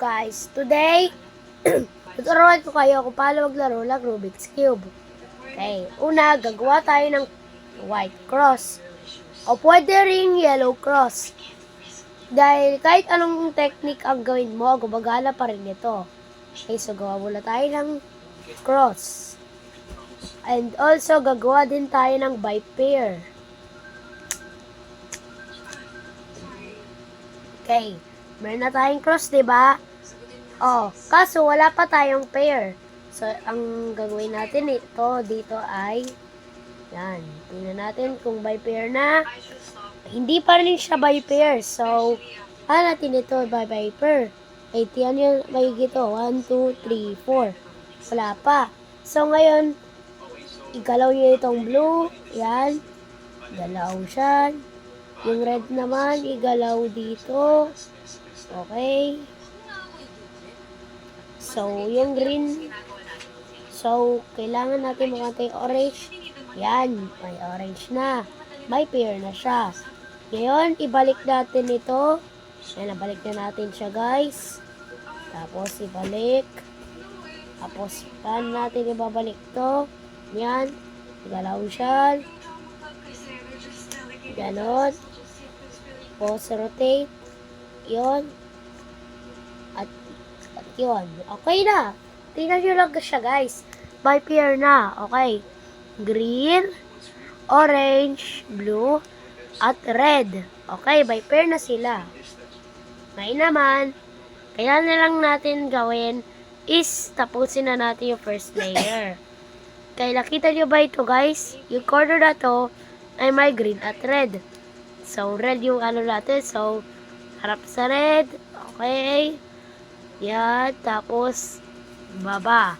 Guys, today, tuturuan ko kayo kung paano maglaro ng Rubik's Cube. Okay, una, gagawa tayo ng white cross. O pwede ring yellow cross. Dahil kahit anong technique ang gawin mo, gumagana pa rin ito. Okay, so gawa muna tayo ng cross. And also, gagawa din tayo ng by pair. Okay, meron na tayong cross, diba? Oh, kaso wala pa tayong pair. So, ang gagawin natin ito dito ay yan. Tingnan natin kung by pair na. Hindi pa rin siya by pair. So, natin ito by pair. 80 yan yung may gito. 1, 2, 3, 4. Wala pa. So, ngayon, igalaw nyo itong blue. Yan. Galaw siya. Yung red naman, igalaw dito. Okay. So, yung green. So, kailangan natin makantay orange. Yan, may orange na. May pair na siya. Ngayon, ibalik natin ito. Yan, nabalik na natin siya, guys. Tapos, ibalik. Tapos, paano natin ibabalik to? Yan. Igalaw siya. Ganon. Tapos, rotate. Yun. At yun. Okay na. Tingnan nyo lang siya, guys. By pair na. Okay. Green, orange, blue, at red. Okay, by pair na sila. Ngayon naman, kailangan na lang natin gawin is tapusin na natin yung first layer. Okay, nakita nyo ba ito, guys? Yung corner na to ay may green at red. So, red yung ano natin. So, harap sa red. Okay. Yan, tapos, baba.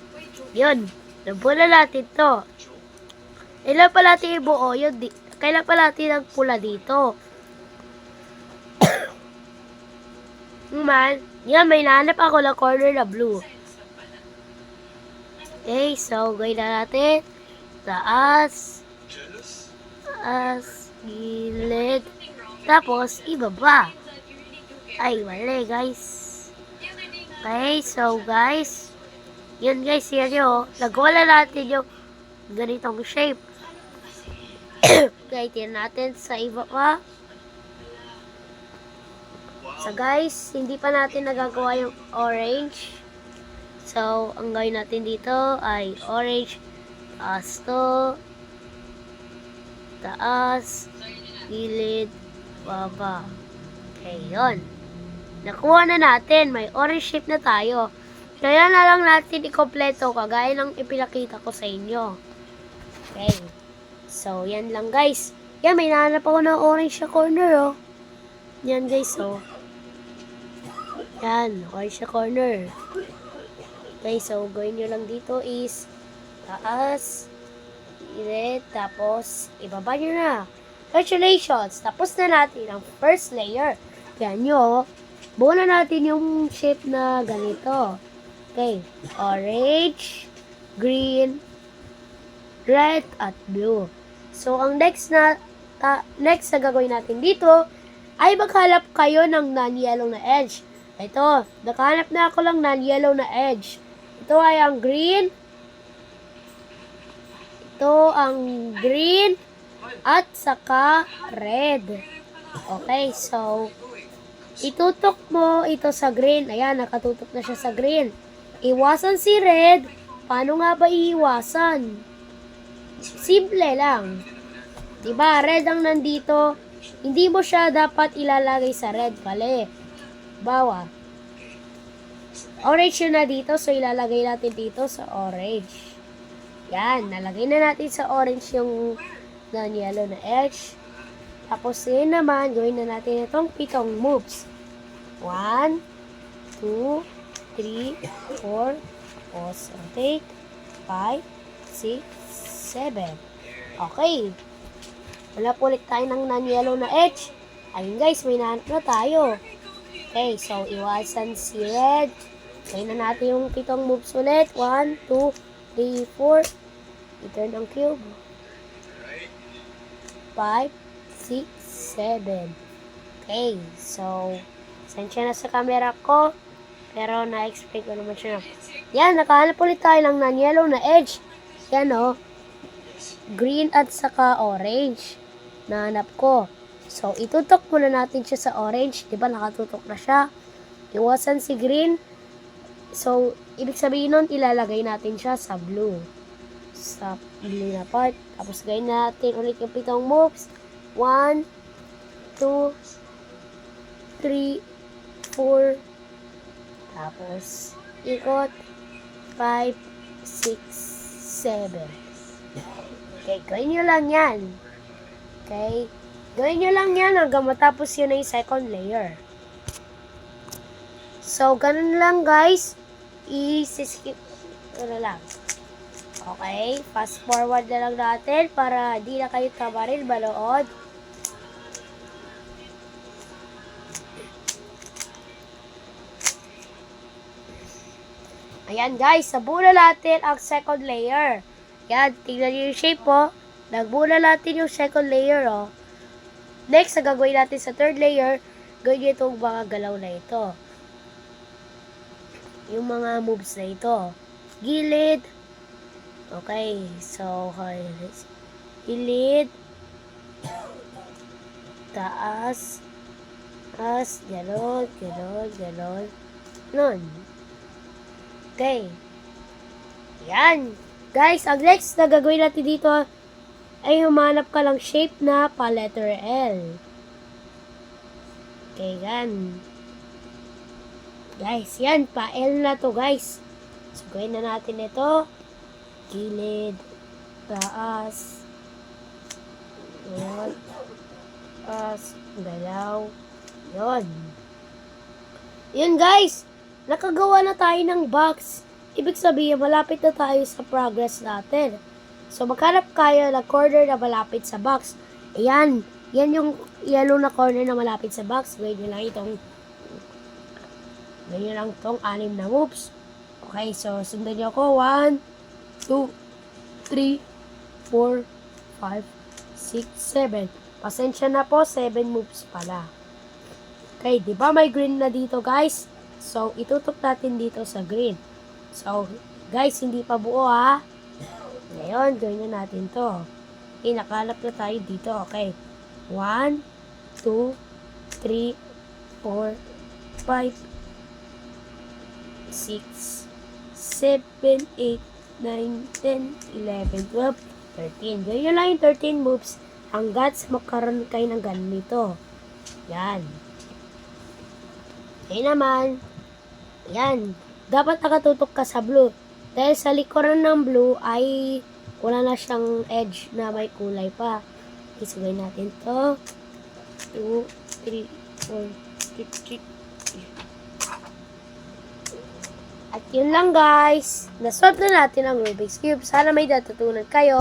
Yun, nabuo natin to. Kailan pa natin ibuo yun? Kailan pa natin ang pula dito? Man, yan, may nahanap ako ng corner na blue. Okay, so, gawin na natin. Taas. Taas. Gilid. Tapos, ibaba. Ay, mali, guys. Okay, so guys, yun guys, yan yun. Nagawa na natin yung ganitong shape. Okay, tingnan natin sa iba pa. So guys, hindi pa natin nagagawa yung orange. So, ang gawin natin dito ay orange. Taas to. Taas. Gilid. Baba. Okay, yun. Nakuha na natin. May orange shape na tayo. Kaya na lang natin ikompleto kagaya ng ipinakita ko sa inyo. Okay. So, yan lang guys. Yan, may nahanap ako ng orange sa corner, oh. Yan guys, oh. Yan, orange sa corner. Okay, so, gawin nyo lang dito is taas, ilit, tapos, ibaba nyo na. Congratulations! Tapos na natin ang first layer. Yan nyo, buo na natin yung shape na ganito. Okay. Orange, green, red, at blue. So, ang next na gagawin natin dito ay maghanap kayo ng non-yellow na edge. Ito, nakahanap na ako lang non-yellow na edge. Ito ay ang green. Ito ang green at saka red. Okay, so itutok mo ito sa green. Ayan, nakatutok na siya sa green. Iwasan si red. Paano nga ba iiwasan? Simple lang. Diba, red ang nandito. Hindi mo siya dapat ilalagay sa red. Mali. Bawa. Orange yun na dito. So, ilalagay natin dito sa orange. Yan. Nalagay na natin sa orange yung non-yellow na edge. Tapos, yun naman, gawin na natin itong 7 moves. 1, 2, 3, 4, pause, rotate, 5, 6, 7. Okay. Wala po ulit tayo ng non-yellow na edge. Ayun guys, may nahanap na tayo. Okay, so iwasan si red. Gawin na natin yung 7 moves ulit. 1, 2, 3, 4. I-turn ang cube. 5, 6, 7. Okay, so, sensya na sa camera ko. Pero na-explain ko naman siya. Yan, nakahanap ulit tayo ng non-yellow na edge. Yan o. Green at saka orange. Nahanap ko. So, itutok muna natin siya sa orange. Diba, nakatutok na siya. Iwasan si green. So, ibig sabihin nun, ilalagay natin siya sa blue. Sa blue na part. Tapos, gawin natin ulit yung 7 moves. 1, 2, 3, 4. Tapos, ikot. 5, 6, 7. Okay, gawin nyo lang yan. Okay? Gawin nyo lang yan hanggang matapos yun na yung second layer. So, ganun lang guys. I-skip ko na lang. Okay? Fast forward na lang natin para di na kayo tamaril manood. Ayan guys, nabuo na natin ang second layer. Yan, tingnan nyo yung shape po. Nagbuo na natin yung second layer oh. Next, na gagawin natin sa third layer, gawin nyo itong mga galaw na ito. Yung mga moves na ito. Gilid. Okay, so, gilid. Taas. Taas, ganon, ganon, ganon. Ganon. Okay. Yan. Guys, ang next na gagawin natin dito ay humanap ka lang shape na pa letter L. Okay, yan. Guys, yan. Pa L na to, guys. So, gawin na natin ito. Gilid. Taas. Yan. Taas. Galaw. Yun. Yun, guys. Nakagawa na tayo ng box. Ibig sabihin, malapit na tayo sa progress natin. So, maghanap kayo ng corner na malapit sa box. Ayan. Yan yung yellow na corner na malapit sa box. Gawin nyo lang itong 6 na moves. Okay, so, sundan nyo ako. 1, 2, 3, 4, 5, 6, 7. Pasensya na po, 7 moves pala. Okay, di ba may green na dito, guys? So, itutok natin dito sa green. So, guys, hindi pa buo ha. Ngayon, gawin na natin to. Okay, nakalap na tayo dito. Okay. 1, 2, 3, 4, 5, 6, 7, 8, 9, 10, 11, 12, 13. Gawin nyo lang yung 13 moves hanggat magkaroon kayo ng ganito. Yan. Okay naman. Yan. Dapat nakatutok ka sa blue. Dahil sa likuran ng blue ay wala na siyang edge na may kulay pa. Isagay natin to. 2, 3, 4, 5, 6. At yun lang guys. Nasolve na natin ang Rubik's Cube. Sana may natutunan kayo.